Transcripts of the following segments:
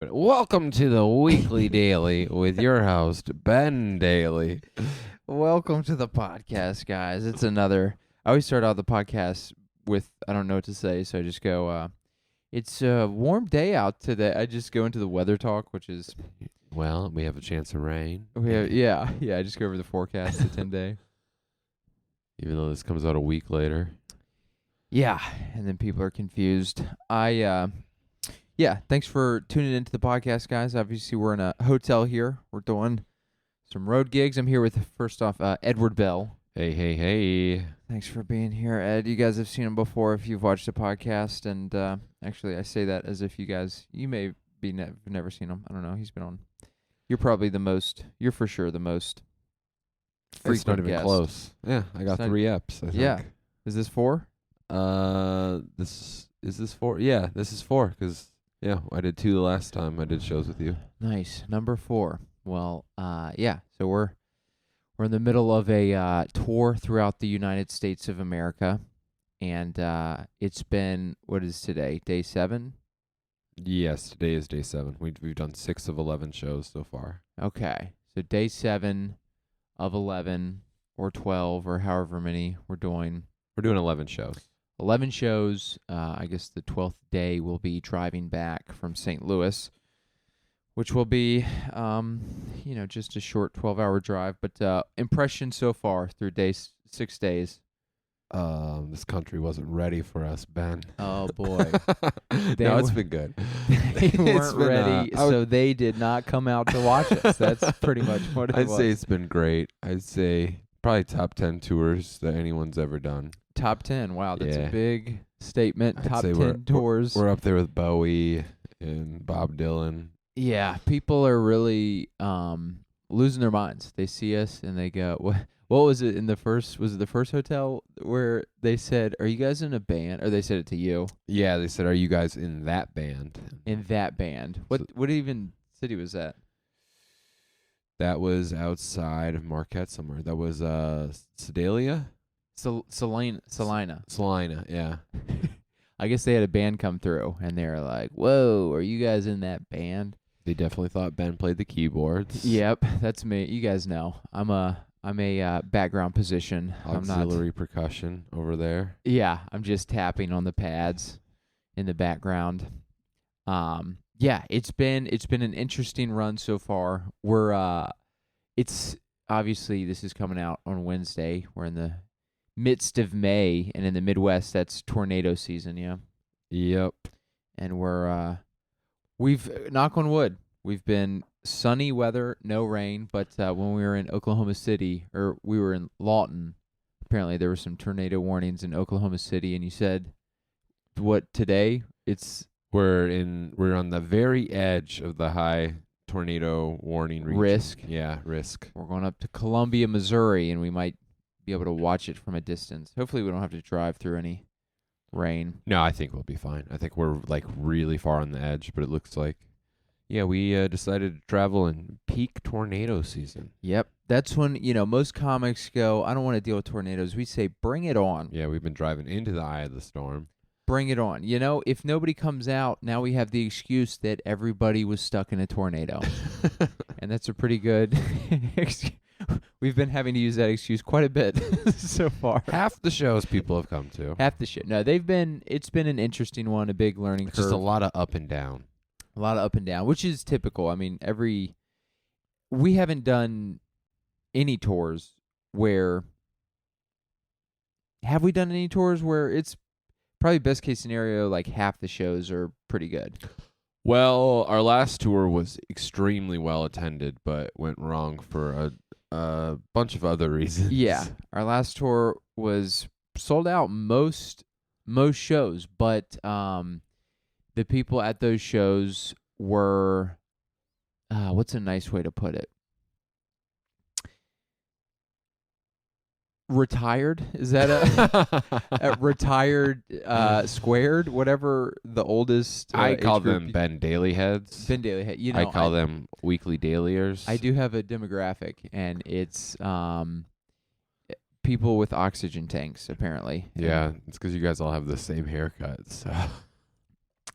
Welcome to the Weekly Daily with your host, Ben Dailey. Welcome to the podcast, guys. It's another. I always start out the podcast with I don't know what to say, so I just go. It's a warm day out today. I just go into the weather talk, which is Well, we have a chance of rain. yeah. I just go over the forecast, the 10-day. Even though this comes out a week later. Yeah, and then people are confused. Yeah. Thanks for tuning into the podcast, guys. Obviously, we're in a hotel here. We're doing some road gigs. I'm here with first off Edward Bell. Hey. Thanks for being here, Ed. You guys have seen him before if you've watched the podcast, and actually, I say that as if you may be never seen him. I don't know. He's been on. You're probably the most. You're for sure the most It's not frequent even guest. close. Yeah, I got It's not- 3 eps, I think. Yeah. Is this 4? Is this 4? Yeah, this is 4, because, yeah, I did 2 the last time I did shows with you. Nice. Number 4. Well, yeah. So we're in the middle of a tour throughout the United States of America, and it's been, what is today? Day 7? Yes, today is day 7. We've done 6 of 11 shows so far. Okay. So day 7 of 11 or 12 or however many we're doing. We're doing 11 shows. 11 shows. I guess the 12th day we'll be driving back from St. Louis, which will be, just a short 12-hour drive. But impression so far through 6 days. This country wasn't ready for us, Ben. Oh, boy. No, it's been good. They It's weren't been, ready, so they did not come out to watch us. That's pretty much what it I'd was. say it's been great. I'd say probably top 10 tours that anyone's ever done. Top 10. Wow, that's Yeah. a big statement. I'd Top say 10 tours. We're up there with Bowie and Bob Dylan. Yeah, people are really losing their minds. They see us and they go, What was it in the first? Was it the first hotel where they said, "Are you guys in a band?" Or they said it to you Yeah, they said, "Are you guys in that band?" in that band. What even city was that? That was outside of Marquette somewhere. That was Sedalia? Salina. Salina, yeah. I guess they had a band come through and they were like, "Whoa, are you guys in that band?" They definitely thought Ben played the keyboards. Yep, that's me. You guys know I'm a background position. Auxiliary percussion over there. Yeah, I'm just tapping on the pads in the background. Yeah, it's been an interesting run so far. It's obviously this is coming out on Wednesday. We're in the midst of May, and in the Midwest, that's tornado season. Yeah, Yep. and we've knock on wood, we've been sunny weather, no rain. But when we were in Oklahoma City, or we were in Lawton, apparently there were some tornado warnings in Oklahoma City, and you said, what today? We're on the very edge of the high tornado warning region. Risk. Yeah, risk. We're going up to Columbia, Missouri, and we might be able to watch it from a distance. Hopefully we don't have to drive through any rain. No, I think we'll be fine. I think we're like really far on the edge, but it looks like, yeah, we decided to travel in peak tornado season. Yep. That's when, most comics go, I don't want to deal with tornadoes. We say, bring it on. Yeah, we've been driving into the eye of the storm. Bring it on. If nobody comes out, now we have the excuse that everybody was stuck in a tornado. And that's a pretty good excuse. We've been having to use that excuse quite a bit so far. Half the shows people have come to. Half the shit. No, it's been an interesting one, a big learning It's curve. just a lot of up and down. A lot of up and down, which is typical. I mean, we haven't done any tours where, have we done any tours where it's probably best case scenario, like half the shows are pretty good? Well, our last tour was extremely well attended, but went wrong for a bunch of other reasons. Yeah, our last tour was sold out most shows, but the people at those shows were, what's a nice way to put it? Retired? Is that a retired squared? Whatever the oldest. I age call group them Ben Daily heads. Ben Dailey head. I call them weekly dailiers. I do have a demographic, and it's people with oxygen tanks, apparently. Yeah, it's because you guys all have the same haircut. So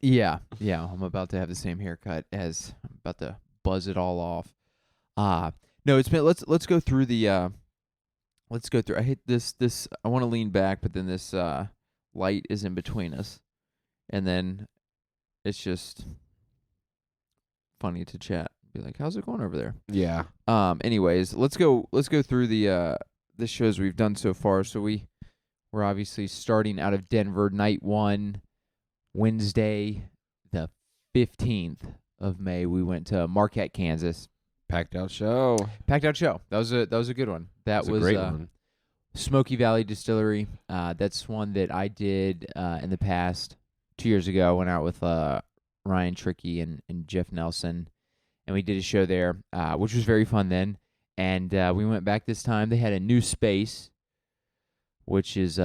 Yeah, yeah. I'm about to have the same haircut as I'm about to buzz it all off. Uh no, it's been let's go through the let's go through. I hate this I want to lean back, but then this light is in between us. And then it's just funny to chat. Be like, "How's it going over there?" Yeah. Anyways, let's go through the shows we've done so far. So we're obviously starting out of Denver, night 1, Wednesday, the 15th of May. We went to Marquette, Kansas. Packed out show. Packed out show. That was a good one. That was a great one. Smoky Valley Distillery. That's one that I did in the past 2 years ago. I went out with Ryan Tricky and Jeff Nelson, and we did a show there, which was very fun then. And we went back this time. They had a new space, which is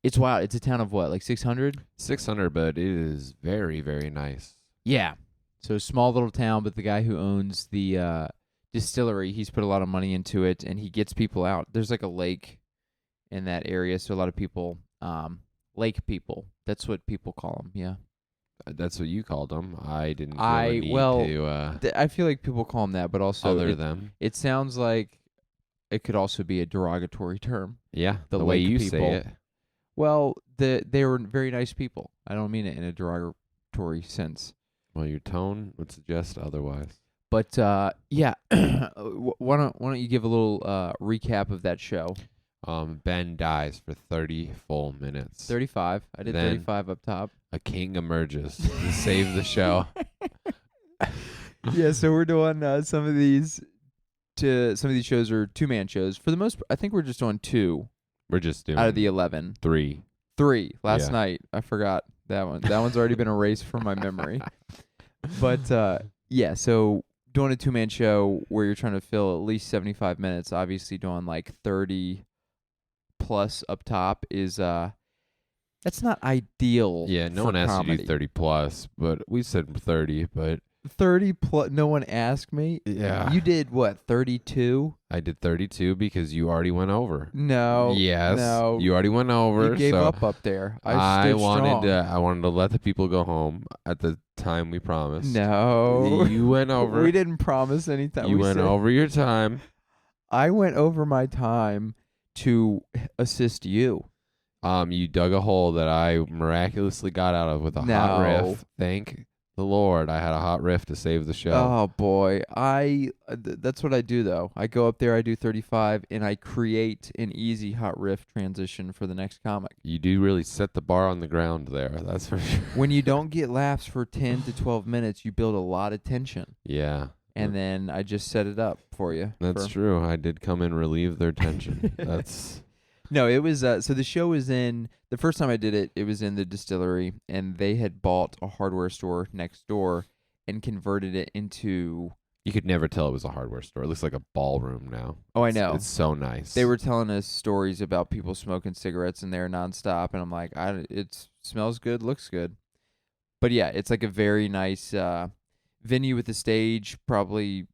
it's wild. It's a town of what, like 600? 600, but it is very, very nice. Yeah. So small little town, but the guy who owns the distillery, he's put a lot of money into it, and he gets people out. There's like a lake in that area, so a lot of people, lake people. That's what people call them. Yeah. That's what you called them. I didn't feel the need to I feel like people call them that, but also other them. it sounds like it could also be a derogatory term. Yeah, the way lake you people. say it. Well, they were very nice people. I don't mean it in a derogatory sense. Well, your tone would suggest otherwise. But yeah, why don't you give a little recap of that show? Ben dies for 30 full minutes. 35. I did Then 35 up top. A king emerges to save the show. Yeah, so we're doing some of these shows are 2-man shows. For the most, I think we're just doing 2 We're just doing out of the 11. 3. 3 last Yeah. night. I forgot that one. That one's already been erased from my memory. But yeah, so doing a 2-man show where you're trying to fill at least 75 minutes, obviously doing like 30 plus up top is that's not ideal. Yeah, no for one asked you to comedy. do 30 plus, but we said 30, but 30 plus. No one asked me. yeah. You did what? 32? I did 32 because you already went over. No. Yes. No. You already went over. You gave so up there. I stood strong. I wanted to let the people go home at the time we promised. No. You went over. We didn't promise anything. You We went said- over your time. I went over my time to assist you. You dug a hole that I miraculously got out of with a hot No. riff. Thank the Lord, I had a hot riff to save the show. Oh boy, that's what I do though. I go up there, I do 35, and I create an easy hot riff transition for the next comic. You do really set the bar on the ground there. That's for sure. When you don't get laughs for 10 to 12 minutes, you build a lot of tension, Yeah. and then I just set it up for you. That's true. I did come and relieve their tension. That's No, it was so the show was in the first time I did it. It was in the distillery, and they had bought a hardware store next door and converted it into. you could never tell it was a hardware store. It looks like a ballroom now. Oh, I know. It's so nice. They were telling us stories about people smoking cigarettes in there nonstop, and I'm like, it smells good, looks good. But yeah, it's like a very nice venue with a stage. Probably,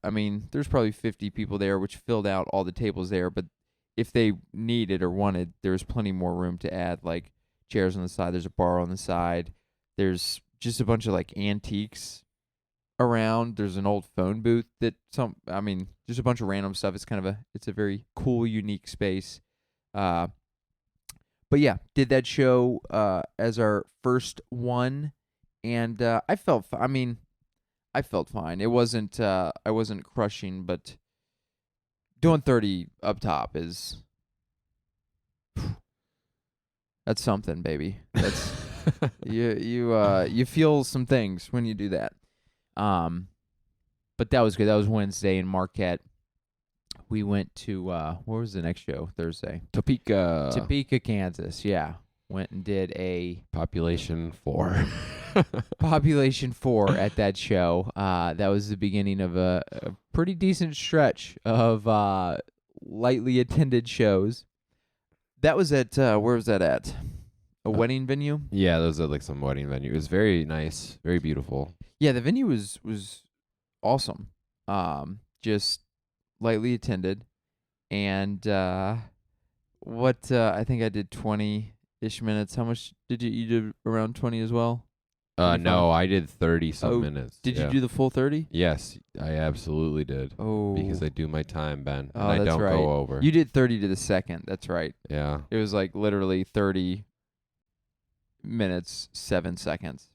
I mean, there's probably 50 people there, which filled out all the tables there. But if they needed or wanted, there's plenty more room to add, like chairs on the side. There's a bar on the side. There's just a bunch of like antiques around. There's an old phone booth just a bunch of random stuff. It's a very cool, unique space. But yeah, did that show as our first one, and I felt fine. It wasn't I wasn't crushing, but doing 30 up top is that's something, baby. That's you feel some things when you do that. But that was good. That was Wednesday in Marquette. We went to what was the next show? Thursday. Topeka, Kansas. Yeah. Went and did a population 4. population 4 at that show. That was the beginning of a pretty decent stretch of lightly attended shows. That was at where was that at? A wedding venue? Yeah, those are like some wedding venue. It was very nice, very beautiful. Yeah, the venue was awesome. Just lightly attended, and I think I did 20-ish minutes. How much did you did around 20 as well? No, I did 30 some Oh, minutes. Did Yeah. you do the full 30? Yes, I absolutely did. Oh. Because I do my time, Ben. Oh, And I that's don't right. go over. You did 30 to the second. That's right. Yeah. It was like literally 30 minutes, 7 seconds.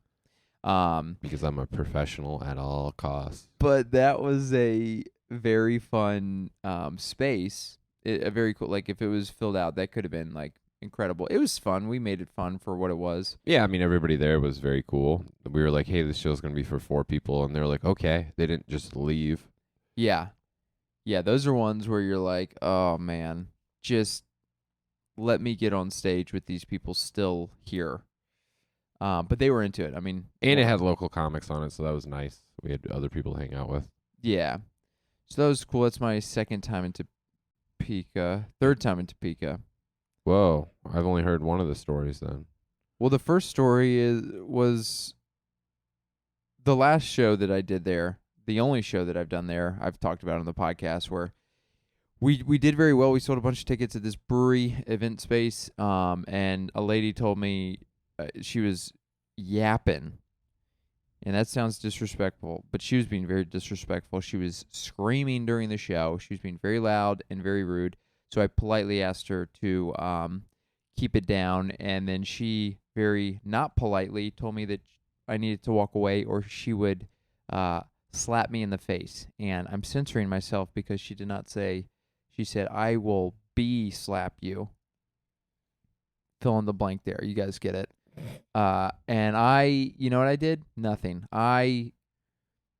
Because I'm a professional at all costs. But that was a very fun space. A very cool, like if it was filled out, that could have been like incredible. It was fun. We made it fun for what it was. Yeah, I mean, everybody there was very cool. We were like, hey, this show's going to be for 4 people. And they were like, okay. They didn't just leave. Yeah. Yeah, those are ones where you're like, oh man, just let me get on stage with these people still here. But they were into it. I mean, And it had local comics on it, so that was nice. We had other people to hang out with. yeah. So that was cool. That's my second time in Topeka, third time in Topeka. Whoa. I've only heard one of the stories then. Well, the first story was the last show that I did there. The only show that I've done there, I've talked about on the podcast, where we did very well. We sold a bunch of tickets at this brewery event space, and a lady told me she was yapping, and that sounds disrespectful, but she was being very disrespectful. She was screaming during the show. She was being very loud and very rude. So I politely asked her to keep it down, and then she very not politely told me that I needed to walk away or she would slap me in the face. And I'm censoring myself because she did not say, she said, I will slap you. Fill in the blank there. You guys get it. And you know what I did? Nothing. I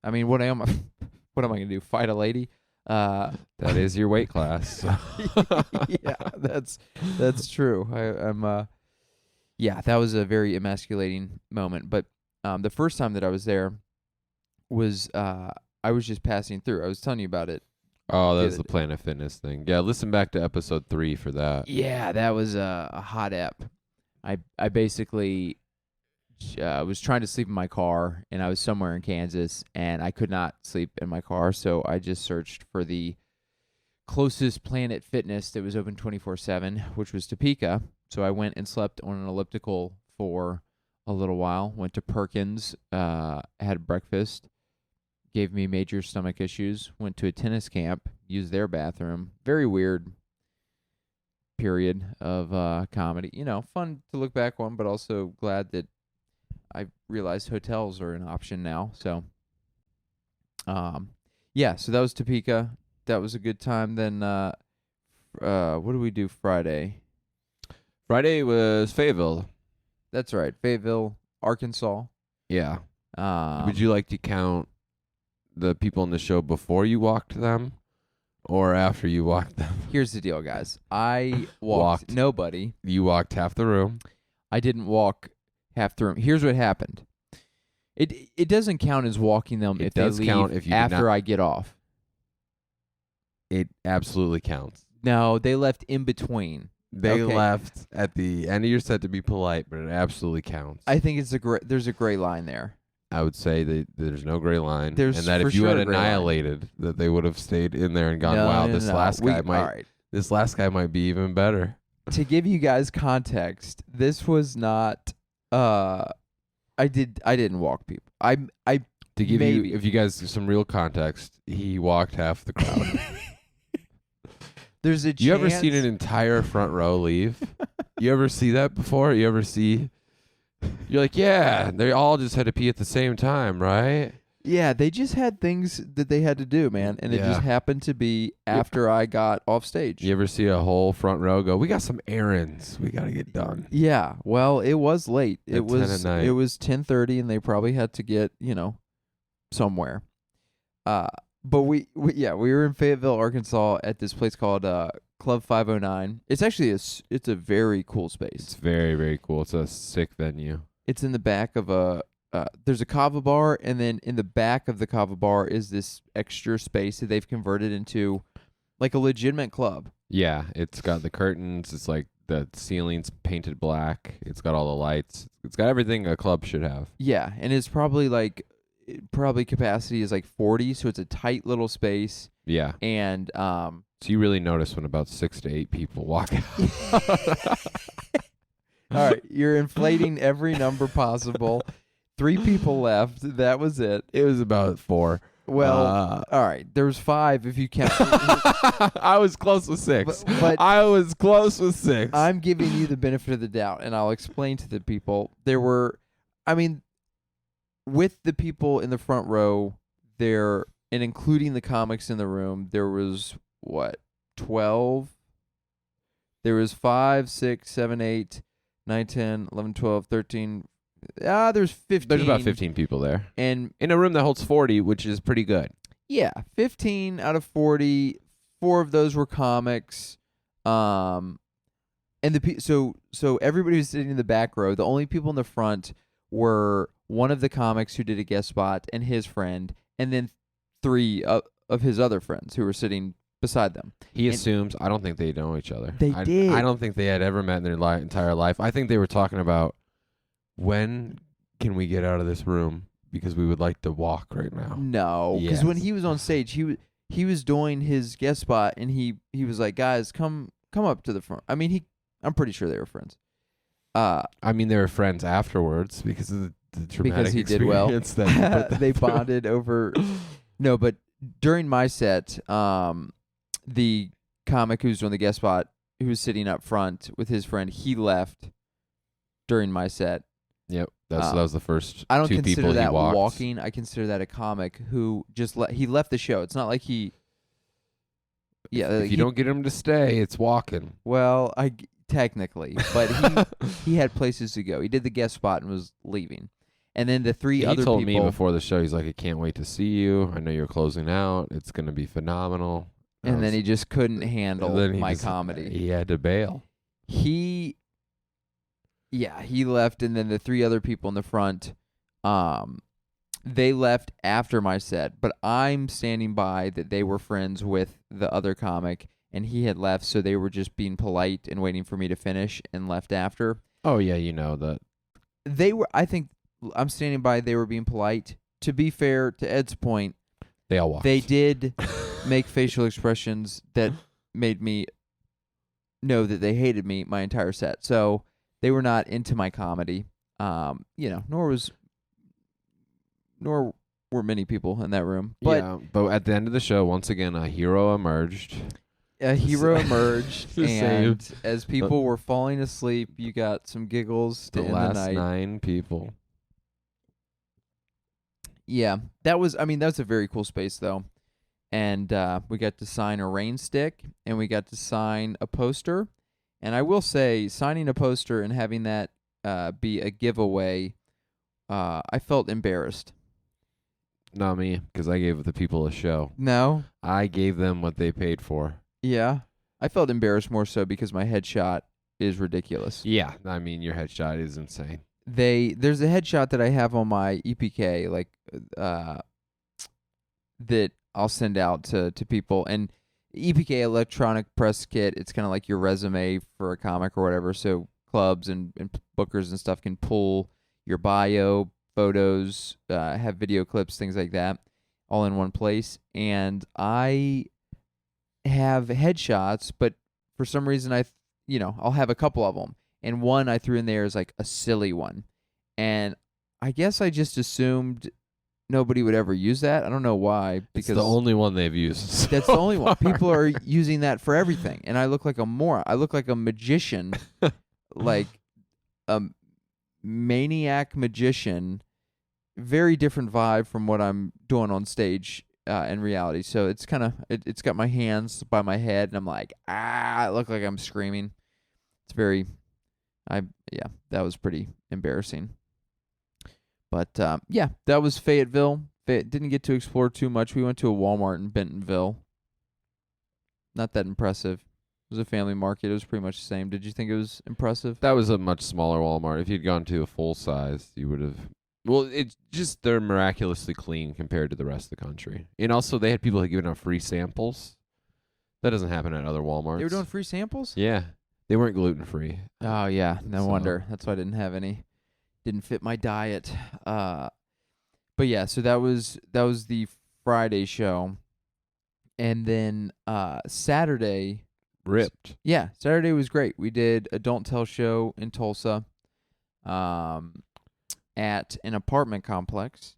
mean, what am I going to do? Fight a lady? That is your weight class. Yeah, that's true. That was a very emasculating moment. But the first time that I was there was I was just passing through. I was telling you about it. Oh, that's the Planet Fitness thing. Yeah, listen back to episode 3 for that. Yeah, that was a hot ep. I basically was trying to sleep in my car, and I was somewhere in Kansas, and I could not sleep in my car, so I just searched for the closest Planet Fitness that was open 24/7, which was Topeka. So I went and slept on an elliptical for a little while, went to Perkins, had breakfast, gave me major stomach issues, went to a tennis camp, used their bathroom. Very weird period of comedy. You know, fun to look back on, but also glad that I realized hotels are an option now. So, so that was Topeka. That was a good time. Then, what did we do Friday? Friday was Fayetteville. That's right, Fayetteville, Arkansas. Yeah. Would you like to count the people in the show before you walked them or after you walked them? Here's the deal, guys. I walked nobody. You walked half the room. I didn't walk half the room. Here's what happened. It doesn't count as walking them if they leave after I get off. It absolutely counts. No, they left in between. They left at the end of your set to be polite, but it absolutely counts. I think there's a gray line there. I would say that there's no gray line. There's and that for if you sure had a gray annihilated, that they would have stayed in there and gone, wow, this last guy might be even better. To give you guys context, this was not I didn't walk people. To give you, if you guys some real context, he walked half the crowd. There's a chance. You ever seen an entire front row leave? You ever see that before? You ever see? You're like, yeah, they all just had to pee at the same time, right? Yeah, they just had things that they had to do, man, and it just happened to be after I got off stage. You ever see a whole front row go, we got some errands we got to get done? Yeah, well, it was late. It was 10 10:30, and they probably had to get, somewhere. But we were in Fayetteville, Arkansas, at this place called Club 509. It's actually it's a very cool space. It's very, very cool. It's a sick venue. It's in the back of there's a kava bar, and then in the back of the kava bar is this extra space that they've converted into like a legitimate club. Yeah, it's got the curtains. It's like the ceiling's painted black. It's got all the lights. It's got everything a club should have. Yeah, and it's probably capacity is like 40, so it's a tight little space. Yeah. And so you really notice when about 6 to 8 people walk out. All right, you're inflating every number possible. 3 people left. That was it. It was about 4. Well, all right. There was 5 if you count. I was close with 6. But I was close with 6. I'm giving you the benefit of the doubt, and I'll explain to the people. There were, I mean, with the people in the front row, there, and including the comics in the room, there was, 12? There was 5, 6, 7, 8, 9, 10, 11, 12, 13. There's 15. There's about 15 people there. And in a room that holds 40, which is pretty good. yeah, 15 out of 40. 4 of those were comics. And so everybody was sitting in the back row. The only people in the front were one of the comics who did a guest spot and his friend, and then 3 of his other friends who were sitting beside them. He assumes. I don't think they know each other. They did. I don't think they had ever met in their entire life. I think they were talking about, when can we get out of this room, because we would like to walk right now. No, because when he was on stage, he was doing his guest spot, and he was like, guys, come up to the front. I mean, I'm pretty sure they were friends. I mean, they were friends afterwards because of the traumatic because he did well. They bonded over. No, but during my set, the comic who's doing the guest spot, who was sitting up front with his friend, he left during my set. Yep, that was the first. I don't 2 consider people that he walked. walking. I consider that a comic who just he left the show. It's not like he. Yeah, if you don't get him to stay, it's walking. Well, technically, but he had places to go. He did the guest spot and was leaving, and then the 3 other people. He told me before the show, he's like, "I can't wait to see you. I know you're closing out. It's going to be phenomenal." And then he just couldn't handle my comedy. He had to bail. He left, and then the 3 other people in the front, they left after my set, but I'm standing by that they were friends with the other comic, and he had left, so they were just being polite and waiting for me to finish and left after. Oh, yeah, you know that. I think I'm standing by they were being polite. To be fair, to Ed's point, they all walked. They did make facial expressions that made me know that they hated me my entire set. So they were not into my comedy. Nor were many people in that room. But but at the end of the show, once again, a hero emerged. And as people were falling asleep, you got some giggles to end the night. The last 9 people. Yeah, that's a very cool space, though. And we got to sign a rain stick, and we got to sign a poster. And I will say, signing a poster and having that be a giveaway, I felt embarrassed. Not me, because I gave the people a show. No? I gave them what they paid for. Yeah. I felt embarrassed more so because my headshot is ridiculous. Yeah, I mean, your headshot is insane. There's a headshot that I have on my EPK, that I'll send out to people. And EPK, electronic press kit, it's kind of like your resume for a comic or whatever. So clubs and bookers and stuff can pull your bio, photos, have video clips, things like that, all in one place. And I have headshots, but for some reason I'll have a couple of them. And one I threw in there is like a silly one. And I guess I just assumed nobody would ever use that. I don't know why. Because it's the only one they've used. That's the only one. People are using that for everything. And I look like a moron. I look like a magician, like a maniac magician. Very different vibe from what I'm doing on stage in reality. So it's kind of, it's got my hands by my head, and I'm like, I look like I'm screaming. It's very... that was pretty embarrassing. But, that was Fayetteville. Didn't get to explore too much. We went to a Walmart in Bentonville. Not that impressive. It was a family market. It was pretty much the same. Did you think it was impressive? That was a much smaller Walmart. If you'd gone to a full size, you would have... Well, it's just they're miraculously clean compared to the rest of the country. And also, they had people giving out free samples. That doesn't happen at other Walmarts. They were doing free samples? Yeah. They weren't gluten-free. Oh, yeah. No wonder. That's why I didn't have any. Didn't fit my diet. But yeah, so that was the Friday show. And then Saturday... Ripped. Yeah, Saturday was great. We did a Don't Tell show in Tulsa. at an apartment complex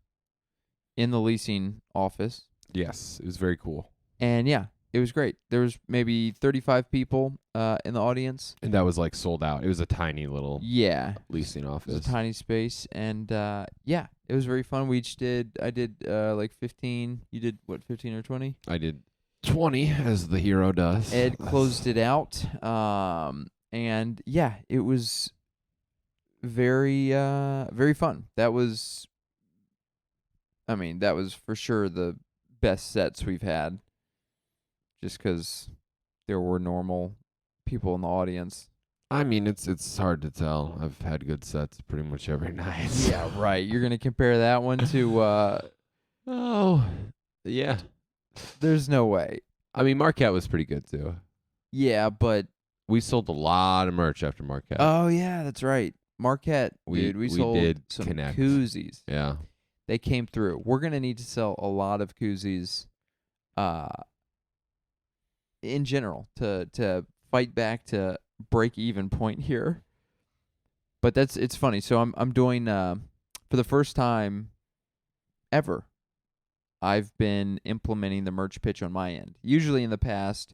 in the leasing office. Yes, it was very cool. And yeah, it was great. There was maybe 35 people in the audience. And that was like sold out. It was a tiny little leasing It office. was a tiny space. And yeah, it was very fun. I did like 15. You did what, 15 or 20? I did 20, as the hero does. Ed closed it out. And yeah, it was very fun. That was for sure the best sets we've had, just because there were normal people in the audience. I mean, it's hard to tell. I've had good sets pretty much every night. Yeah, right. You're gonna compare that one to oh, yeah. there's no way. I mean, Marquette was pretty good too. Yeah, but We sold a lot of merch after Marquette. oh yeah, that's right. Marquette, dude, we sold did some connect. koozies. Yeah. They came through. We're gonna need to sell a lot of koozies, in general to fight back to break even point here. But it's funny. So I'm doing for the first time ever, I've been implementing the merch pitch on my end. Usually in the past,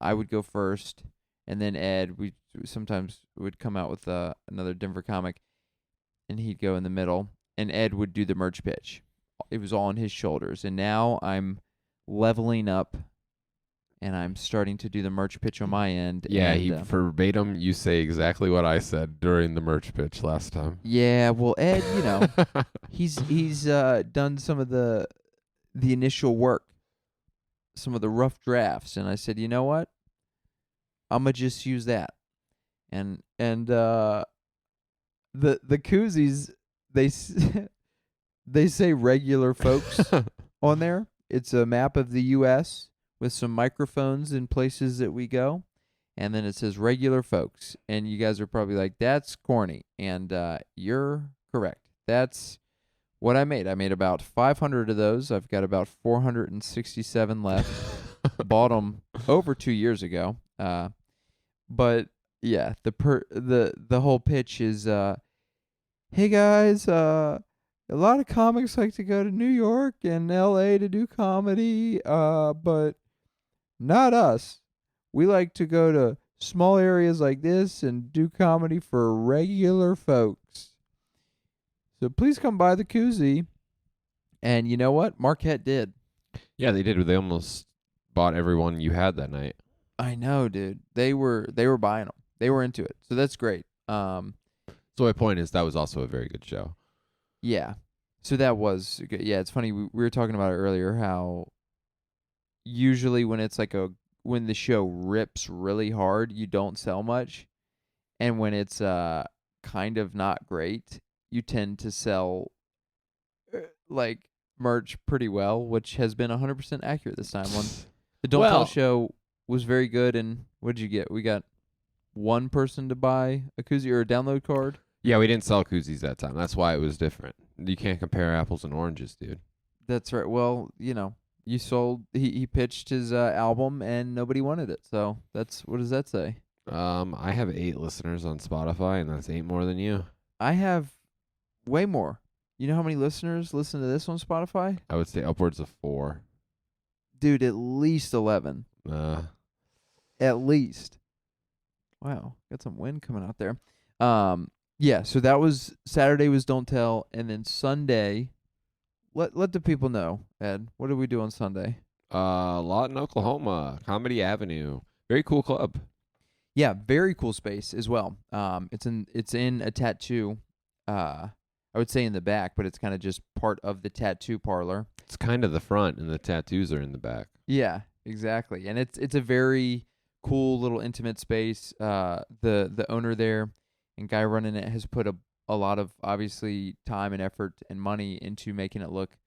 I would go first, and then Ed, we sometimes would come out with another Denver comic, and he'd go in the middle, and Ed would do the merch pitch. It was all on his shoulders. And now I'm leveling up, and I'm starting to do the merch pitch on my end. Yeah, and, verbatim, you say exactly what I said during the merch pitch last time. Yeah, well, Ed, he's done some of the initial work, some of the rough drafts, and I said, you know what? I'm gonna just use that, and the koozies, they say regular folks on there. It's a map of the U.S. with some microphones in places that we go, and then it says regular folks, and you guys are probably like, that's corny, and you're correct. That's what I made. I made about 500 of those. I've got about 467 left. Bought them over 2 years ago. But yeah, the whole pitch is, hey guys, a lot of comics like to go to New York and LA to do comedy, but not us. We like to go to small areas like this and do comedy for regular folks. So please come by the koozie. And you know what? Marquette did. Yeah, they did. They almost bought everyone you had that night. I know, dude. They were buying them. They were into it. So that's great. So my point is that was also a very good show. Yeah. So that was good. Yeah, it's funny. We were talking about it earlier, how usually when it's like when the show rips really hard, you don't sell much. And when it's kind of not great, you tend to sell like merch pretty well, which has been 100% accurate this time. The Don't Tell show was very good, and what did you get? We got one person to buy a koozie or a download card. Yeah, we didn't sell koozies that time. That's why it was different. You can't compare apples and oranges, dude. That's right. Well, you sold. He pitched his album, and nobody wanted it. So what does that say? I have 8 listeners on Spotify, and that's 8 more than you. I have way more. You know how many listeners listen to this on Spotify? I would say upwards of 4. Dude, at least 11. At least. Wow, got some wind coming out there. Yeah, so that was Saturday was Don't Tell, and then Sunday, let the people know, Ed. What did we do on Sunday? Lawton, Oklahoma, Comedy Avenue. Very cool club. Yeah, very cool space as well. It's in a tattoo. I would say in the back, but it's kind of just part of the tattoo parlor. It's kind of the front, and the tattoos are in the back. Yeah, exactly. And it's a very cool little intimate space. The owner there and guy running it has put a lot of obviously time and effort and money into making it look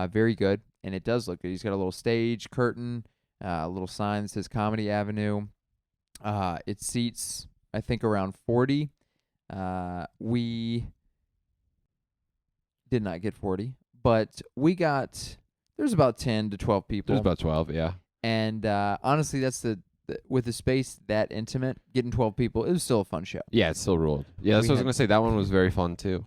very good, and it does look good. He's got a little stage curtain, a little sign that says Comedy Avenue. It seats, I think, around 40. We did not get 40, but there's about 10 to 12 people. There's about 12, yeah. And honestly, that's with the space that intimate, getting 12 people, it was still a fun show. Yeah, it still ruled. Yeah, that's what I was going to say. That one was very fun, too.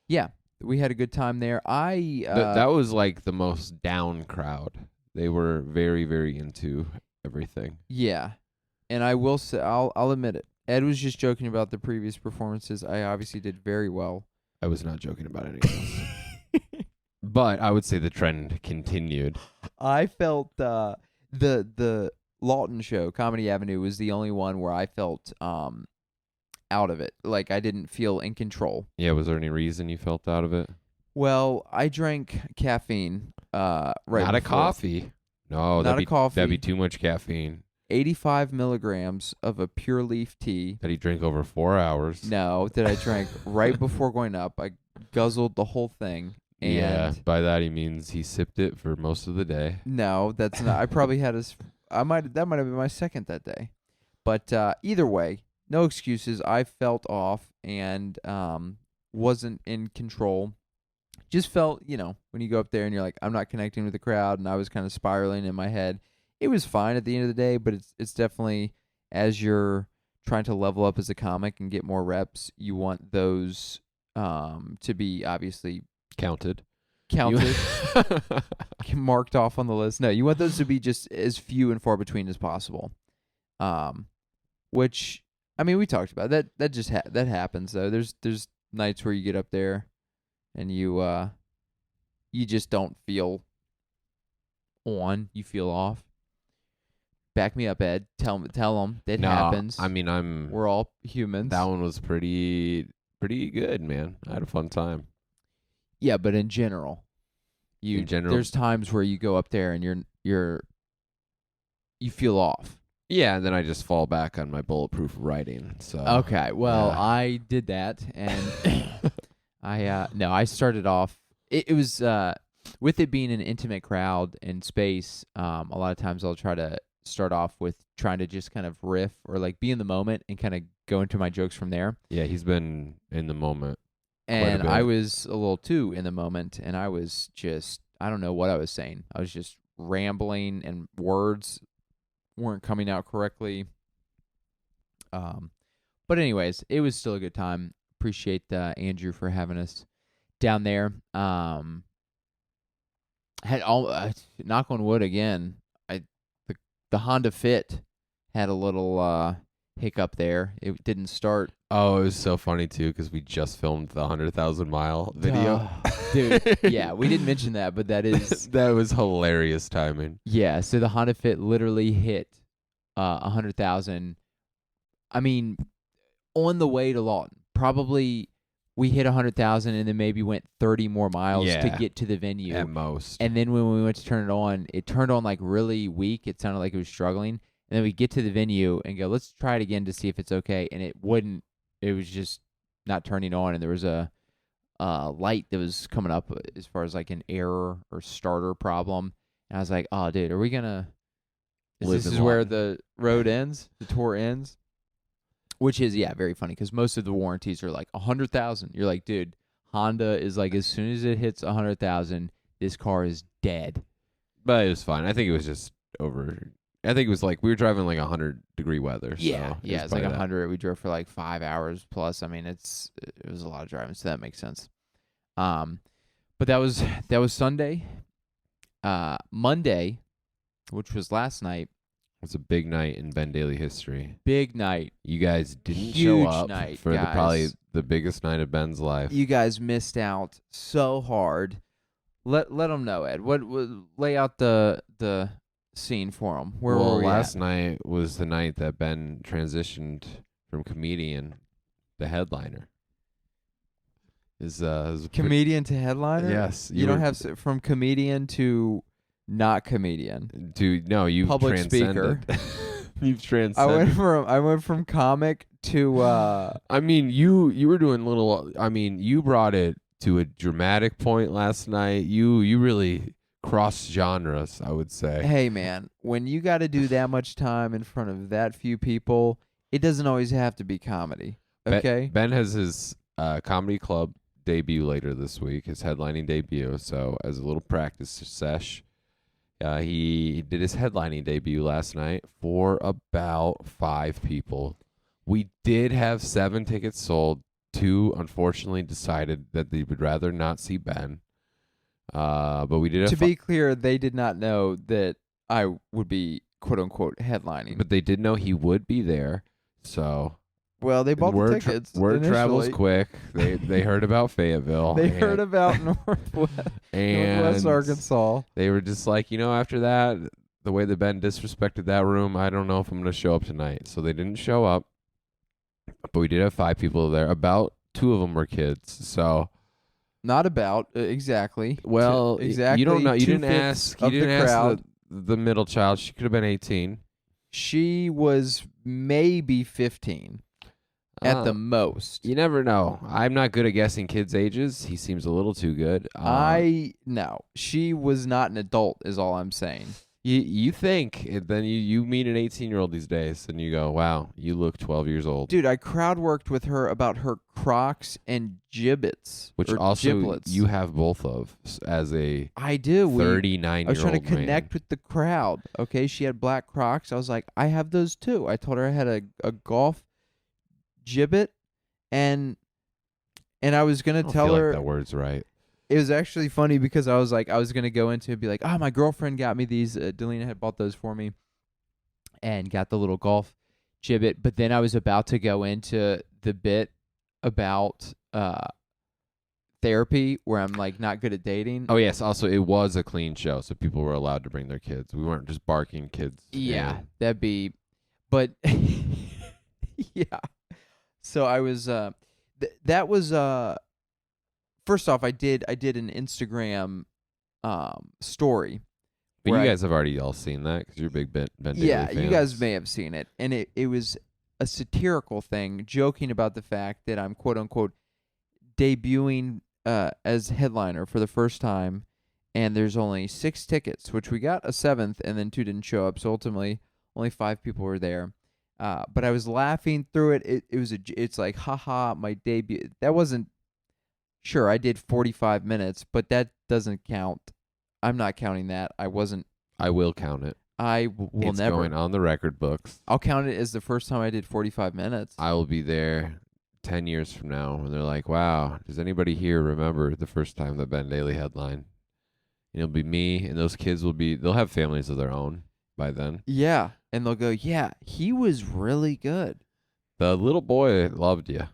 Yeah, we had a good time there. That was like the most down crowd. They were very, very into everything. Yeah, and I will say, I'll admit it. Ed was just joking about the previous performances. I obviously did very well. I was not joking about anything else. But I would say the trend continued. I felt the Lawton show, Comedy Avenue, was the only one where I felt out of it. Like I didn't feel in control. Yeah, was there any reason you felt out of it? Well, I drank caffeine right Not a before. coffee. No, Not a coffee. That'd be too much caffeine. 85 milligrams of a pure leaf tea. That he drank over 4 hours. No, that I drank right before going up. I guzzled the whole thing. And yeah, by that he means he sipped it for most of the day. No, that's not. I probably had that might have been my second that day. But either way, no excuses. I felt off and wasn't in control. Just felt, when you go up there and you're like, I'm not connecting with the crowd, and I was kind of spiraling in my head. It was fine at the end of the day, but it's definitely, as you're trying to level up as a comic and get more reps, you want those to be obviously Counted. Marked off on the list. No, you want those to be just as few and far between as possible. Which, I mean, we talked about that. That just that happens though. There's nights where you get up there and you just don't feel on. You feel off. Back me up, Ed. Tell them it happens. I mean, we're all humans. That one was pretty good, man. I had a fun time. Yeah, but in general, there's times where you go up there and you feel off. Yeah, and then I just fall back on my bulletproof writing. So okay, well, yeah. I did that, and I started off. It was with it being an intimate crowd and space. A lot of times I'll try to start off with trying to just kind of riff or like be in the moment and kind of go into my jokes from there. Yeah, he's been in the moment. And I was a little too in the moment, and I was just, I don't know what I was saying. I was just rambling, and words weren't coming out correctly. But anyways, it was still a good time. Appreciate Andrew for having us down there. Had all knock on wood again. The Honda Fit had a little hiccup there. It didn't start. Oh, it was so funny too because we just filmed the 100,000 mile video. Dude, yeah, we didn't mention that, but that is that was hilarious timing. Yeah, so the Honda Fit literally hit 100,000. I mean, on the way to Lawton, probably we hit 100,000 and then maybe went 30 more miles to get to the venue at most. And then when we went to turn it turned on like really weak. It sounded like it was struggling. And then we get to the venue and go, let's try it again to see if it's okay. And it wouldn't. It was just not turning on. And there was a light that was coming up as far as like an error or starter problem. And I was like, oh, dude, are we going to... This is where the road ends? The tour ends? Which is, yeah, very funny because most of the warranties are like 100,000. You're like, dude, Honda is like, as soon as it hits 100,000, this car is dead. But it was fine. I think it was just over... I think it was like we were driving like 100-degree weather. Yeah, so it's like 100. We drove for like 5 hours plus. I mean, it was a lot of driving, so that makes sense. But that was Sunday. Monday, which was last night. It's a big night in Ben Dailey history. Big night. You guys didn't Huge show up night, for guys. probably the biggest night of Ben's life. You guys missed out so hard. Let them know, Ed. What lay out the scene for them. Where were we last at? night was the night that Ben transitioned from comedian to headliner. Is comedian to headliner? Yes. You don't have from comedian to not comedian. You public speaker. You've transcended. I went from comic to I mean, you were doing you brought it to a dramatic point last night. You really cross genres, I would say. Hey man, when you got to do that much time in front of that few people, it doesn't always have to be comedy. Okay? Ben has his comedy club debut later this week, his headlining debut. So as a little practice sesh, he did his headlining debut last night for about 5 people. We did have 7 tickets sold. two, unfortunately, decided that they would rather not see Ben. But we did To be clear, they did not know that I would be quote unquote headlining. but they did know he would be there. So Well, they bought the tickets. Word travels initially. quick. They heard about Fayetteville. They heard about Northwest Arkansas. They were just like, after that, the way that Ben disrespected that room, I don't know if I'm going to show up tonight. So they didn't show up. But we did have 5 people there. About 2 of them were kids. So Not about exactly. well, exactly. you don't know. You didn't 2/5 ask. You of didn't the ask crowd. the middle child. She could have been 18 She was maybe 15 at the most. You never know. I'm not good at guessing kids' ages. He seems a little too good. No. She was not an adult, is all I'm saying. You think, and then you meet an 18-year-old these days, and you go, wow, you look 12 years old. Dude, I crowd worked with her about her Crocs and giblets. Which or also giblets. you have both of as a I do. 39-year-old I was trying to man. connect with the crowd. Okay, she had black Crocs. I was like, I have those too. I told her I had a golf gibbet, and I was gonna I don't tell feel her like that word's right. it was actually funny because I was gonna go into it and be like, my girlfriend got me these. Delina had bought those for me, and got the little golf gibbet. But then I was about to go into the bit about therapy, where I'm like not good at dating. Oh yes, also it was a clean show, so people were allowed to bring their kids. We weren't just barking kids. Yeah, in. that'd be, but yeah. So I was that was first off, I did an Instagram story. But you where guys have already all seen that because you're big Ben Dailey yeah, fans. you guys may have seen it, and it was a satirical thing, joking about the fact that I'm quote unquote debuting as headliner for the first time, and there's only 6 tickets, which we got a 7th, and then 2 didn't show up. So ultimately, only 5 people were there. But I was laughing through it. It's like, haha, my debut. That wasn't, sure, I did 45 minutes, but that doesn't count. I'm not counting that. I will count it. will It's never. going on the record books. I'll count it as the first time I did 45 minutes. I will be there 10 years from now when they're like, wow, does anybody here remember the first time that Ben Dailey headlined? It'll be me, and those kids they'll have families of their own by then. Yeah, and they'll go, yeah, he was really good. The little boy loved you.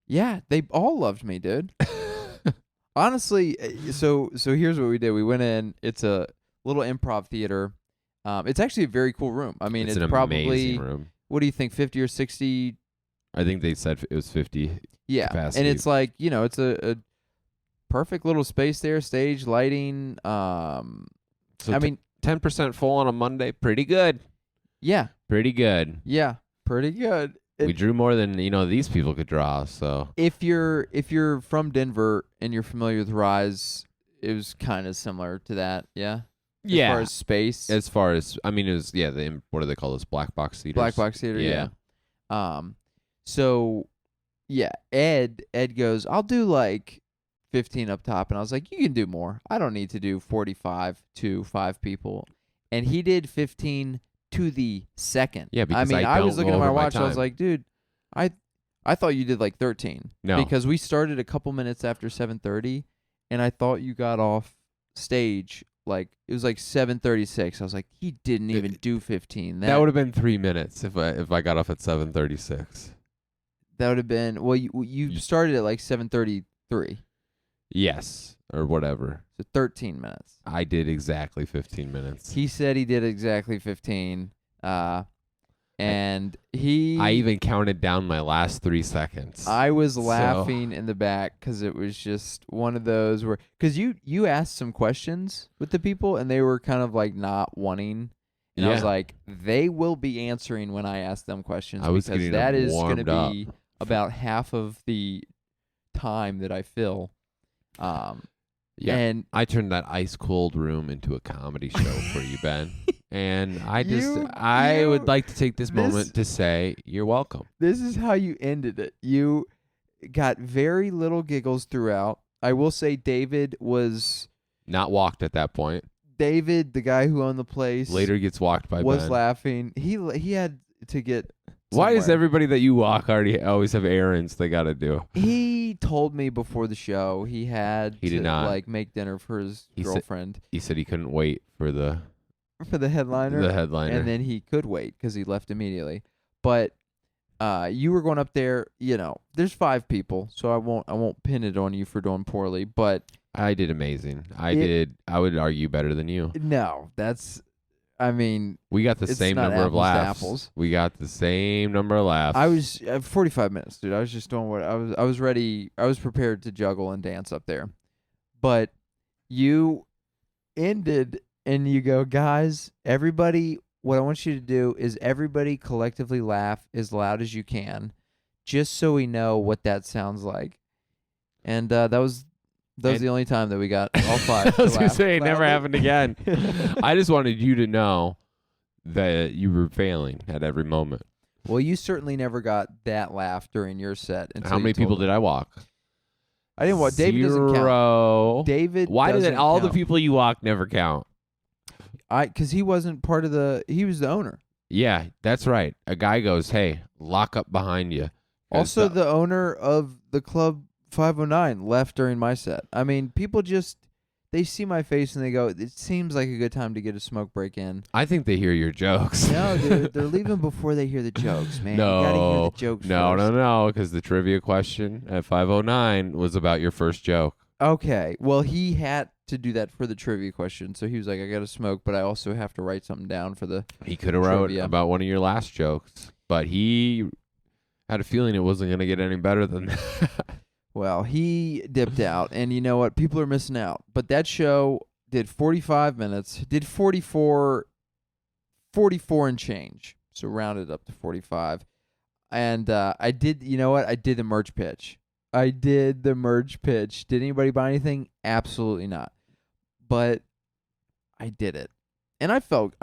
Yeah, they all loved me, dude. Honestly, so here's what we did. We went in. It's a little improv theater. It's actually a very cool room. I mean, it's an probably amazing room. What do you think, 50 or 60? I think they said it was 50. Yeah, capacity. and it's like, it's a perfect little space there, stage, lighting. So I mean, 10% full on a Monday, pretty good. yeah, Pretty good. yeah, pretty good. We drew more than these people could draw. So If you're from Denver and you're familiar with Rise, it was kind of similar to that. Yeah. As far as space. As far as it was what do they call this? Black box theaters. Black box theater. Yeah. So yeah, Ed goes, I'll do like 15 up top, and I was like, you can do more. I don't need to do 45 to 5 people, and he did 15 to the second. Yeah, because I was looking at my watch. I was time. like, dude, I thought you did like 13. No, because we started a couple minutes after 7:30, and I thought you got off stage like it was like 7:36. I was like, he didn't even do 15. That would have been 3 minutes if I got off at 7:36. That would have been you started at like 7:33. Yes, or whatever. So 13 minutes. I did exactly 15 minutes. He said he did exactly 15. And I even counted down my last 3 seconds. I was laughing in the back because it was just one of those where, because you asked some questions with the people and they were kind of like not wanting. And I was like, they will be answering when I ask them questions, because that is going to be about half of the time that I fill. Yeah, and I turned that ice cold room into a comedy show for you, Ben. And I would like to take this moment to say you're welcome. This is how you ended it. You got very little giggles throughout. I will say David was not walked at that point. David, the guy who owned the place, later gets walked by was Ben. laughing. He had to get Why does somewhere. everybody that you walk already always have errands they got to do? He told me before the show he had He to did not. like make dinner for his girlfriend He said he couldn't wait for the headliner. headliner. And then he could wait because he left immediately. But you were going up there. You know, there's 5 people, so I won't pin it on you for doing poorly. But I did amazing. I would argue better than you. no, that's. I mean, We got the it's same not number of apples to laughs. apples. We got the same number of laughs. I was 45 minutes, dude. I was just doing what I was ready. I was prepared to juggle and dance up there. But you ended and you go, guys, everybody, what I want you to do is everybody collectively laugh as loud as you can, just so we know what that sounds like. And that was the only time that we got all 5. I was going to laugh say, it never loudly. happened again. I just wanted you to know that you were failing at every moment. Well, you certainly never got that laugh during your set. How many people did I walk? I didn't walk. David doesn't count. 0. David Why did doesn't all count. the people you walked never count? Because he wasn't part of he was the owner. Yeah, that's right. A guy goes, hey, lock up behind you. Also, the owner of the Club 509 left during my set. I mean, people just, they see my face and they go, it seems like a good time to get a smoke break in. I think they hear your jokes. No, dude, they're leaving before they hear the jokes, man. You gotta hear the jokes first. No, because the trivia question at 509 was about your first joke. Okay, well, he had to do that for the trivia question, so he was like, I gotta smoke, but I also have to write something down for the He could have wrote trivia. about one of your last jokes, but he had a feeling it wasn't going to get any better than that. Well, he dipped out, and you know what? People are missing out. But that show did 45 minutes, did 44 and change, so rounded up to 45. And I did, you know what? I did the merch pitch. Did anybody buy anything? Absolutely not. But I did it. And I felt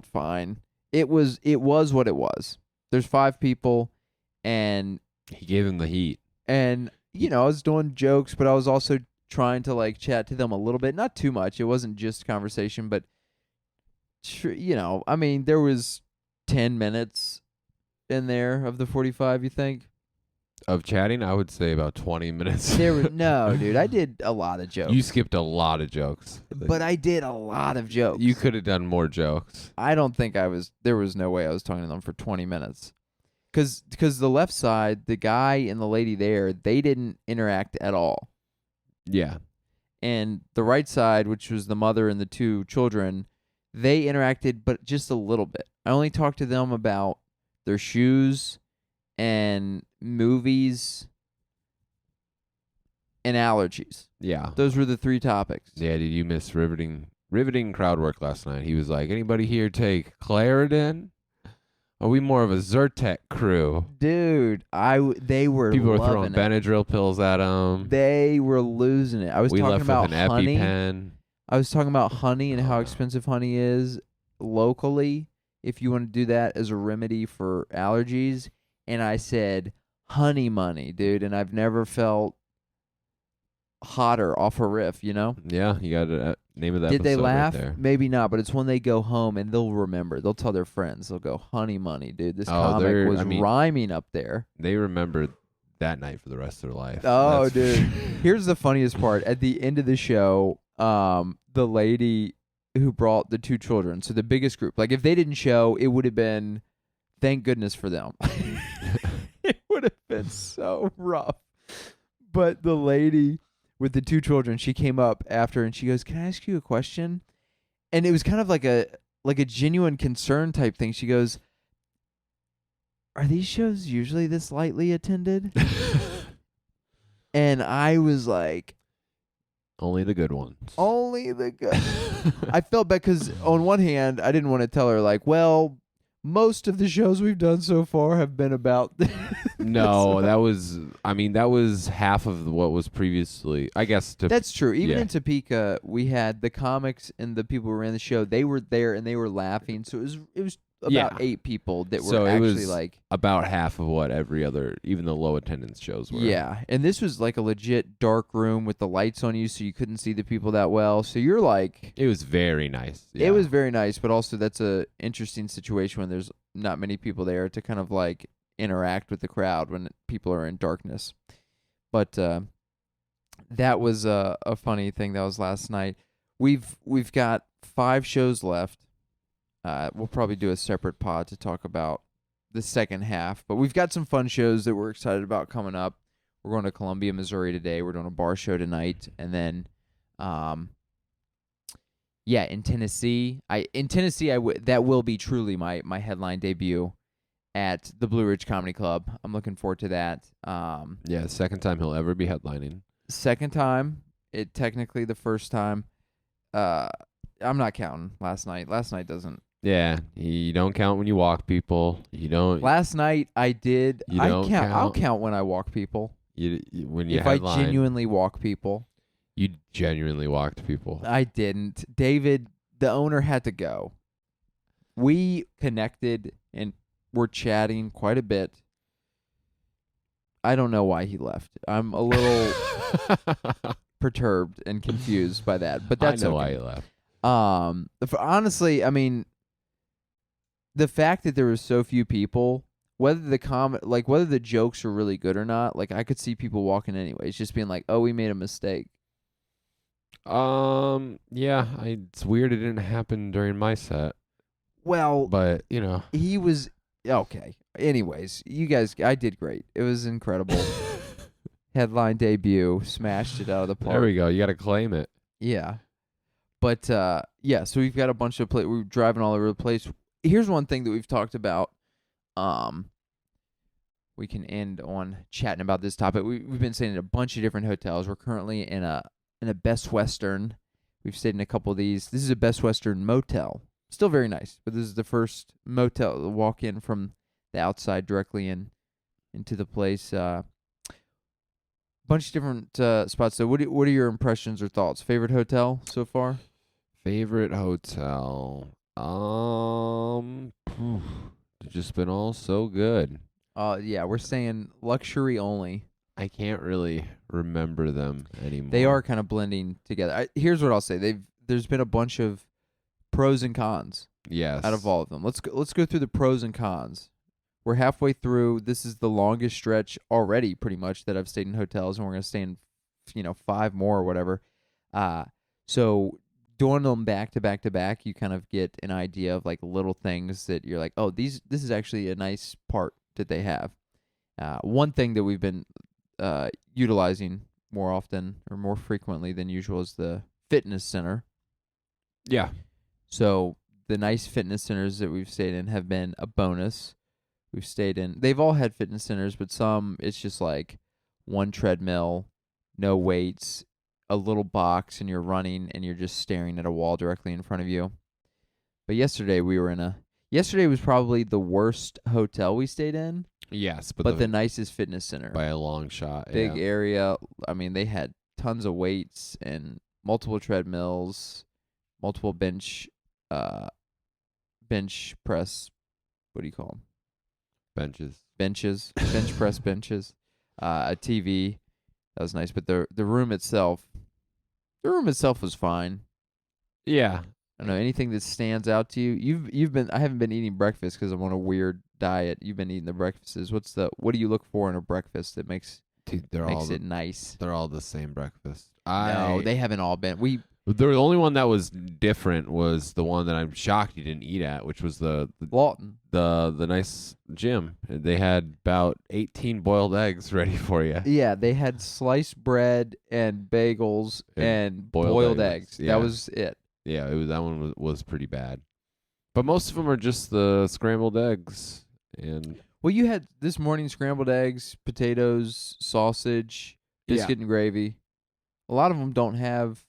fine. It was what it was. There's 5 people, and He gave him the heat. And, you know, I was doing jokes, but I was also trying to, like, chat to them a little bit. Not too much. It wasn't just conversation, but, you know, I mean, there was 10 minutes in there of the 45, you think? Of chatting, I would say about 20 minutes. No, dude, I did a lot of jokes. You skipped a lot of jokes. But I did a lot of jokes. You could have done more jokes. I don't think there was no way I was talking to them for 20 minutes. Because the left side, the guy and the lady there, they didn't interact at all. Yeah. And the right side, which was the mother and the 2 children, they interacted, but just a little bit. I only talked to them about their shoes and movies and allergies. Yeah. Those were the 3 topics. Yeah, did you miss riveting crowd work last night? He was like, anybody here take Claritin? Are we more of a Zyrtec crew? Dude, they were People were loving throwing it. Benadryl pills at him. They were losing it. I was We talking left about with an honey. EpiPen. I was talking about honey and how Oh. expensive honey is locally if you want to do that as a remedy for allergies. And I said, honey money, dude. And I've never felt hotter off a riff, you know? Yeah, you got the name of that Did they episode right laugh? there. Maybe not, but it's when they go home and they'll remember. They'll tell their friends. They'll go, honey money, dude. This comic was rhyming up there. They remembered that night for the rest of their life. Oh, That's for dude. sure. Here's the funniest part. At the end of the show, the lady who brought the 2 children, so the biggest group, like if they didn't show, it would have been, thank goodness for them. It would have been so rough. But the lady with the 2 children, she came up after and she goes, "Can I ask you a question?" And it was kind of like a genuine concern type thing. She goes, "Are these shows usually this lightly attended?" And I was like, Only the good ones. only the good. I felt bad because on one hand, I didn't want to tell her like, well, most of the shows we've done so far have been about. No, that was half of what was previously, I guess. That's true. Even yeah. in Topeka, we had the comics and the people who ran the show. They were there and they were laughing. So it was about Yeah. 8 people that So were it actually was like. about half of what every other, even the low attendance shows were. Yeah, and this was like a legit dark room with the lights on you, so you couldn't see the people that well. So you're like, It was very nice. Yeah. it was very nice, but also that's a interesting situation when there's not many people there to kind of like interact with the crowd when people are in darkness. But that was a funny thing. That was last night. We've got 5 shows left. We'll probably do a separate pod to talk about the second half, but we've got some fun shows that we're excited about coming up. We're going to Columbia, Missouri today. We're doing a bar show tonight, and then, in Tennessee. That will be truly my headline debut at the Blue Ridge Comedy Club. I'm looking forward to that. Yeah, second time he'll ever be headlining. Second time. It technically the first time. I'm not counting last night. Last night doesn't. Yeah, you don't count when you walk people. You don't. Last night I did. You I don't count. I'll count. count when I walk people. When you If I headline, genuinely walk people. you genuinely walked people. I didn't. David, the owner, had to go. We connected and were chatting quite a bit. I don't know why he left. I'm a little perturbed and confused by that, but that's I know okay. why he left. Honestly, I mean, the fact that there was so few people, whether whether the jokes are really good or not, like I could see people walking anyways, just being like, "Oh, we made a mistake." Yeah, it's weird it didn't happen during my set, Well, but he was okay. Anyways, you guys, I did great. It was incredible. Headline debut, smashed it out of the park. there we go. You got to claim it. Yeah. But, so we've got a bunch of we're driving all over the place. Here's one thing that we've talked about. We can end on chatting about this topic. We've been staying in a bunch of different hotels. We're currently in a Best Western. We've stayed in a couple of these. This is a Best Western motel. Still very nice, but this is the first motel to walk in from the outside directly into the place. Bunch of different spots. So, what are your impressions or thoughts? Favorite hotel so far? Favorite hotel. It's just been all so good. Yeah, we're saying luxury only. I can't really remember them anymore. They are kind of blending together. Here's what I'll say. There's been a bunch of pros and cons. Yes. Out of all of them. Let's go through the pros and cons. We're halfway through. This is the longest stretch already, pretty much, that I've stayed in hotels, and we're gonna stay in, 5 more or whatever. So doing them back to back to back, you kind of get an idea of like little things that you're like, oh, this is actually a nice part that they have. One thing that we've been utilizing more often or more frequently than usual is the fitness center. Yeah. So the nice fitness centers that we've stayed in have been a bonus. We've stayed in. They've all had fitness centers, but some it's just like one treadmill, no weights, a little box, and you're running and you're just staring at a wall directly in front of you. But yesterday was probably the worst hotel we stayed in. Yes, but the nicest fitness center by a long shot. Big yeah. area. I mean, they had tons of weights and multiple treadmills, multiple bench press. What do you call them? Benches, bench press benches, a TV. That was nice, but the room itself was fine. Yeah. I don't know anything that stands out to you. I haven't been eating breakfast because I'm on a weird diet. You've been eating the breakfasts. What do you look for in a breakfast that makes it nice? They're all the same breakfast. No, they haven't all been. The only one that was different was the one that I'm shocked you didn't eat at, which was the Lawton. The nice gym. They had about 18 boiled eggs ready for you. Yeah, they had sliced bread and bagels and boiled eggs. Yeah. That was it. Yeah, that one was pretty bad. But most of them are just the scrambled eggs and. Well, you had this morning scrambled eggs, potatoes, sausage, biscuit and gravy. A lot of them don't have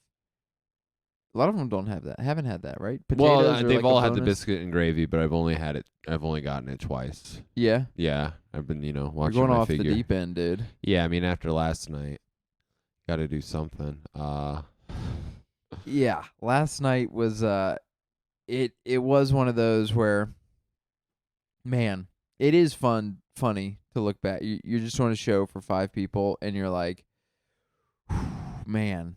that. Haven't had that, right? Potatoes they've all had the biscuit and gravy, but I've only gotten it twice. Yeah. Yeah, I've been watching. You're going my off figure. the deep end, dude. Yeah, I mean after last night, got to do something. Yeah, last night was it was one of those where Man, it is funny to look back. You're just on a show for 5 people, and you're like, man.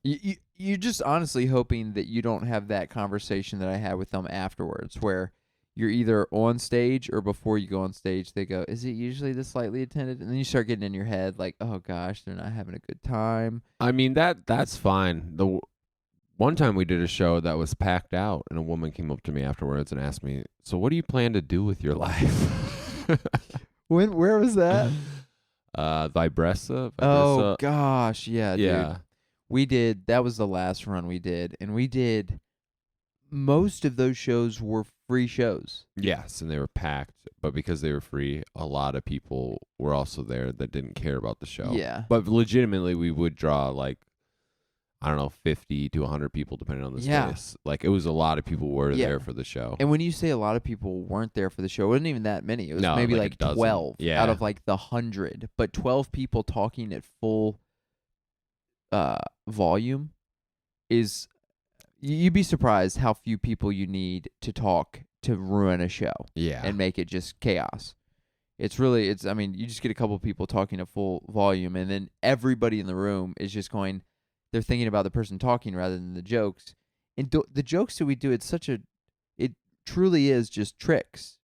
You're just honestly hoping that you don't have that conversation that I had with them afterwards, where you're either on stage or before you go on stage, they go, "Is it usually the slightly attended?" And then you start getting in your head like, "Oh gosh, they're not having a good time." I mean that's fine. One time we did a show that was packed out, and a woman came up to me afterwards and asked me, "So what do you plan to do with your life?" Where was that? Vibressa. Oh gosh, yeah, Yeah. dude. That was the last run we did, and we did most of those shows were free shows. Yes, and they were packed, but because they were free, a lot of people were also there that didn't care about the show. Yeah. But legitimately, we would draw like, I don't know, 50 to 100 people depending on the Yeah. space. Like it was a lot of people were Yeah. there for the show. And when you say a lot of people weren't there for the show, it wasn't even that many. It was No, maybe like a like dozen. 12 Yeah. out of like the 100. But 12 people talking at full volume is you'd be surprised how few people you need to talk to ruin a show Yeah. and make it just chaos. I mean, you just get a couple of people talking at full volume, and then everybody in the room is just going, they're thinking about the person talking rather than the jokes. And the jokes that we do, it truly is just tricks.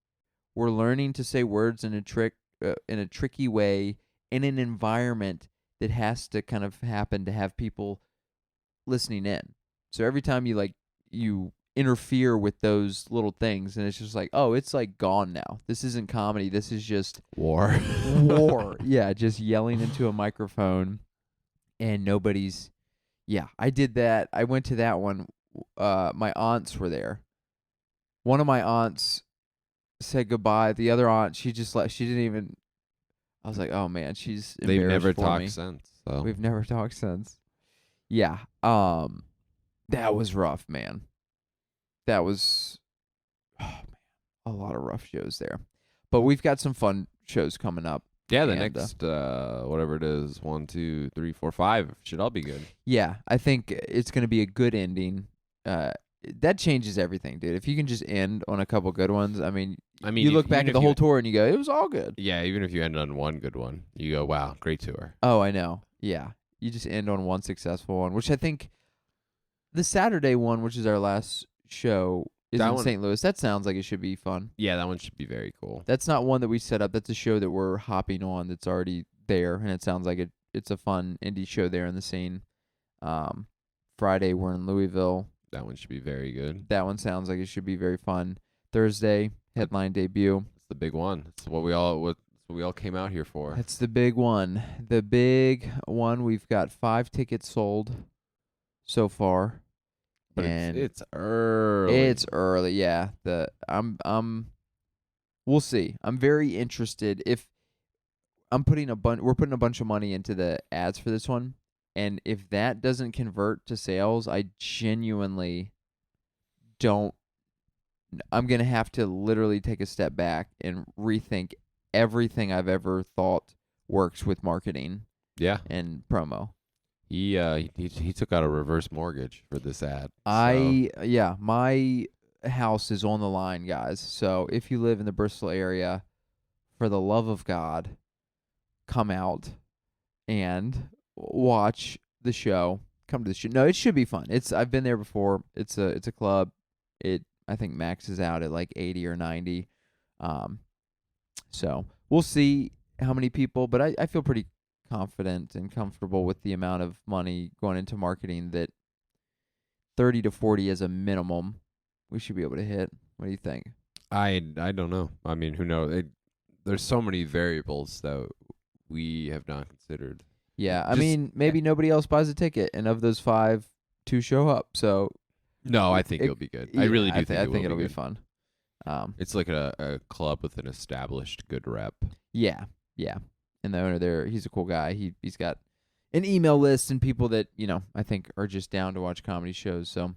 We're learning to say words in a tricky way in an environment that has to kind of happen to have people listening in. So every time you interfere with those little things, and it's just like, oh, it's like gone now. This isn't comedy. This is just War. war. Yeah, just yelling into a microphone, and nobody's. Yeah, I did that. I went to that one. My aunts were there. One of my aunts said goodbye. The other aunt, she didn't even. I was like, oh man, she's They've embarrassed never for talked me. since. So. We've never talked since. Yeah. That was rough, man. That was a lot of rough shows there. But we've got some fun shows coming up. Yeah, the And, next whatever it is, 1, 2, 3, 4, 5 should all be good. Yeah, I think it's going to be a good ending. That changes everything, dude. If you can just end on a couple good ones, I mean, you look back at the whole tour and you go, it was all good. Yeah, even if you end on one good one, you go, wow, great tour. Oh, I know. Yeah. You just end on one successful one, which I think the Saturday one, which is our last show, is in St. Louis. That sounds like it should be fun. Yeah, that one should be very cool. That's not one that we set up. That's a show that we're hopping on that's already there, and it sounds like it's a fun indie show there in the scene. Friday, we're in Louisville. That one should be very good. That one sounds like it should be very fun. Thursday, headline debut. It's the big one. It's what we all came out here for. That's the big one. The big one. We've got 5 tickets sold so far. But and it's early. It's early, yeah. We'll see. I'm very interested. If we're putting a bunch of money into the ads for this one, and if that doesn't convert to sales, I genuinely don't. I'm gonna have to literally take a step back and rethink everything I've ever thought works with marketing. Yeah. And promo. He took out a reverse mortgage for this ad. My house is on the line, guys. So if you live in the Bristol area, for the love of God, come out and watch the show. Come to the show. No, it should be fun. I've been there before. It's a club. I think max is out at like 80 or 90. So we'll see how many people, but I feel pretty confident and comfortable with the amount of money going into marketing that 30 to 40 as a minimum we should be able to hit. What do you think? I don't know. I mean, who knows? There's so many variables that we have not considered. Yeah, I mean, maybe nobody else buys a ticket, and of those 5, 2 show up. So no, I think it'll be good. I really do I think it'll be be fun. It's like a club with an established good rep. Yeah. And the owner there, he's a cool guy. He's got an email list and people that, I think are just down to watch comedy shows. So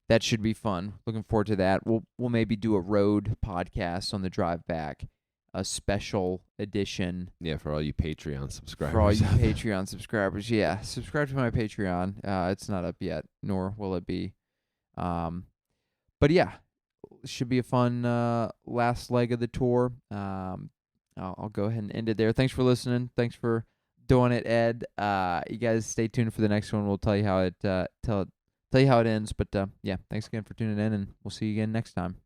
that should be fun. Looking forward to that. We'll maybe do a road podcast on the drive back, a special edition. Yeah, for all you Patreon subscribers. For all you Patreon subscribers, yeah. Subscribe to my Patreon. It's not up yet, nor will it be. But yeah, should be a fun last leg of the tour. I'll go ahead and end it there. Thanks for listening. Thanks for doing it, Ed. You guys stay tuned for the next one. We'll tell you how it tell you how it ends. But yeah, thanks again for tuning in, and we'll see you again next time.